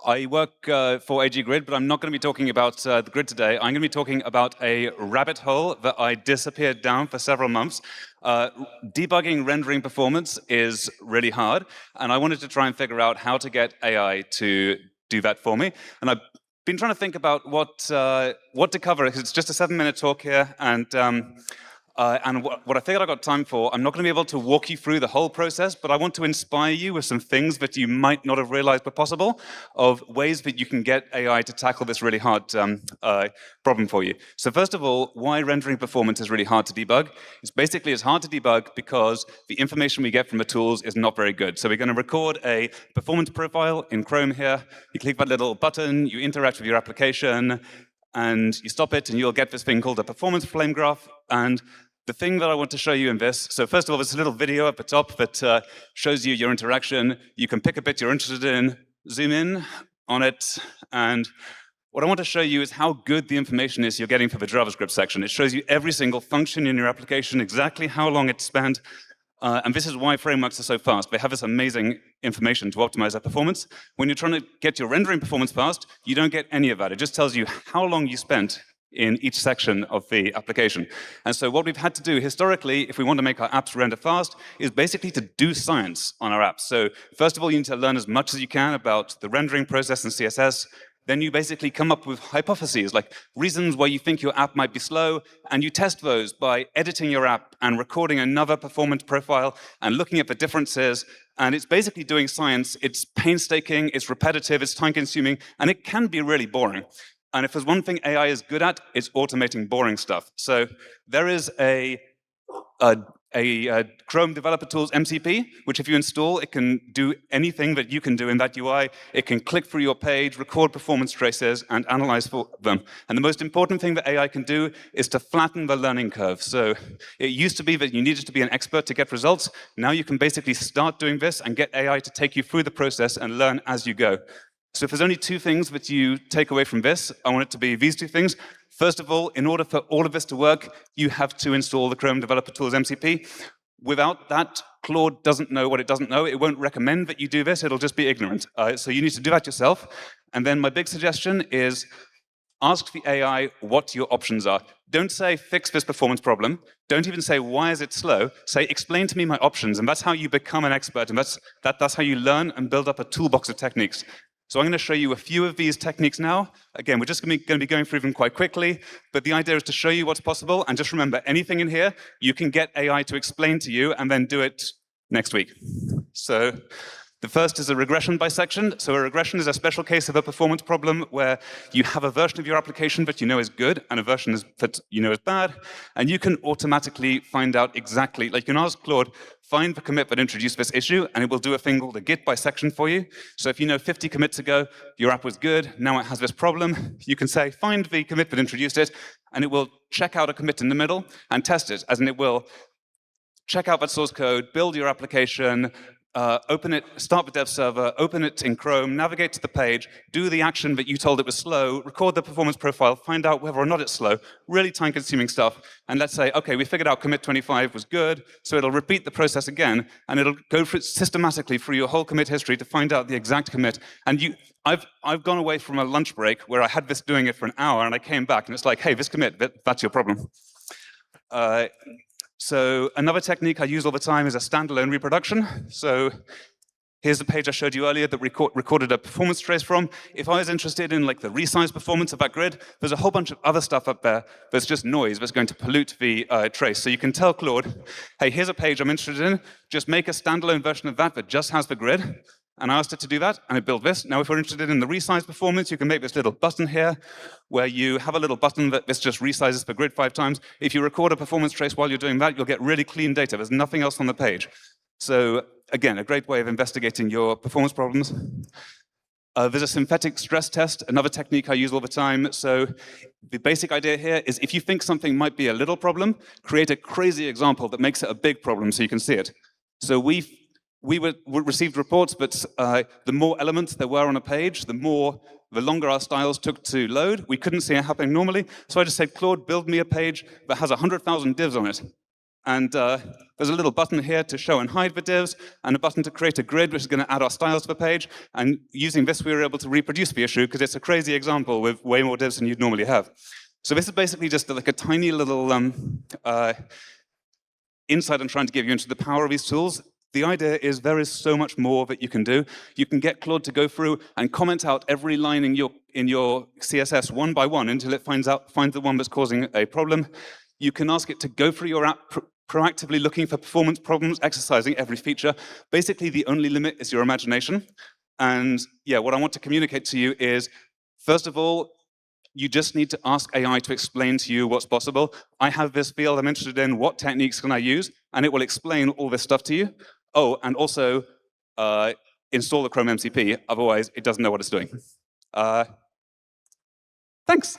I work for AG Grid, but I'm not going to be talking about the grid today. I'm going to be talking about a rabbit hole that I disappeared down for several months. Debugging rendering performance is really hard, and I wanted to try and figure out how to get AI to do that for me. And I've been trying to think about what to cover, because it's just a 7-minute talk here, and what I figured I got time for, I'm not going to be able to walk you through the whole process, but I want to inspire you with some things that you might not have realized were possible, of ways that you can get AI to tackle this really hard problem for you. So first of all, why rendering performance is really hard to debug? It's hard to debug because the information we get from the tools is not very good. So we're going to record a performance profile in Chrome here. You click that little button, you interact with your application, and you stop it, and you'll get this thing called a performance flame graph. And the thing that I want to show you in this, so first of all, there's a little video at the top that shows you your interaction. You can pick a bit you're interested in, zoom in on it, and what I want to show you is how good the information is you're getting for the JavaScript section. It shows you every single function in your application, exactly how long it's spent, and this is why frameworks are so fast. They have this amazing information to optimize their performance. When you're trying to get your rendering performance fast, you don't get any of that. It just tells you how long you spent in each section of the application. And so what we've had to do historically, if we want to make our apps render fast, is basically to do science on our apps. So first of all, you need to learn as much as you can about the rendering process in CSS. Then you basically come up with hypotheses, like reasons why you think your app might be slow, and you test those by editing your app and recording another performance profile and looking at the differences. And it's basically doing science. It's painstaking, it's repetitive, it's time-consuming, and it can be really boring. And if there's one thing AI is good at, it's automating boring stuff. So there is a Chrome Developer Tools MCP, which if you install, it can do anything that you can do in that UI. It can click through your page, record performance traces, and analyze for them. And the most important thing that AI can do is to flatten the learning curve. So it used to be that you needed to be an expert to get results. Now you can basically start doing this and get AI to take you through the process and learn as you go. So if there's only two things that you take away from this, I want it to be these two things. First of all, in order for all of this to work, you have to install the Chrome Developer Tools MCP. Without that, Claude doesn't know what it doesn't know. It won't recommend that you do this. It'll just be ignorant. So you need to do that yourself. And then my big suggestion is ask the AI what your options are. Don't say, fix this performance problem. Don't even say, why is it slow? Say, explain to me my options. And that's how you become an expert. And that's how you learn and build up a toolbox of techniques. So I'm going to show you a few of these techniques now. Again, we're just going to be going through them quite quickly, but the idea is to show you what's possible, and just remember, anything in here, you can get AI to explain to you and then do it next week. So the first is a regression bisection. So a regression is a special case of a performance problem where you have a version of your application that you know is good and a version that you know is bad, and you can automatically find out exactly, like you can ask Claude, find the commit that introduced this issue, and it will do a thing called a git bisection for you. So if you know 50 commits ago, your app was good, now it has this problem, you can say, find the commit that introduced it, and it will check out a commit in the middle and test it, as in it will check out that source code, build your application, open it, start the dev server, open it in Chrome, navigate to the page, do the action that you told it was slow, record the performance profile, find out whether or not it's slow, really time-consuming stuff. And let's say, okay, we figured out commit 25 was good, so it'll repeat the process again, and it'll go systematically through your whole commit history to find out the exact commit. And I've gone away from a lunch break where I had this doing it for an hour, and I came back, and it's like, hey, this commit, that's your problem. So another technique I use all the time is a standalone reproduction. So here's the page I showed you earlier that recorded a performance trace from. If I was interested in like the resize performance of that grid, there's a whole bunch of other stuff up there that's just noise that's going to pollute the trace. So you can tell Claude, hey, here's a page I'm interested in. Just make a standalone version of that just has the grid. And I asked it to do that, and it built this. Now, if we're interested in the resize performance, you can make this little button here, where you have a little button that this just resizes the grid 5 times. If you record a performance trace while you're doing that, you'll get really clean data. There's nothing else on the page. So again, a great way of investigating your performance problems. There's a synthetic stress test, another technique I use all the time. So the basic idea here is if you think something might be a little problem, create a crazy example that makes it a big problem so you can see it. So we received reports, but the more elements there were on a page, the longer our styles took to load. We couldn't see it happening normally. So I just said, Claude, build me a page that has 100,000 divs on it. And there's a little button here to show and hide the divs, and a button to create a grid, which is going to add our styles to the page. And using this, we were able to reproduce the issue, because it's a crazy example with way more divs than you'd normally have. So this is basically just like a tiny little insight I'm trying to give you into the power of these tools. The idea is there is so much more that you can do. You can get Claude to go through and comment out every line in your CSS one by one until it finds the one that's causing a problem. You can ask it to go through your app proactively looking for performance problems, exercising every feature. Basically, the only limit is your imagination. And yeah, what I want to communicate to you is, first of all, you just need to ask AI to explain to you what's possible. I have this field I'm interested in, what techniques can I use? And it will explain all this stuff to you. Oh, and also install the Chrome MCP, otherwise it doesn't know what it's doing. Thanks.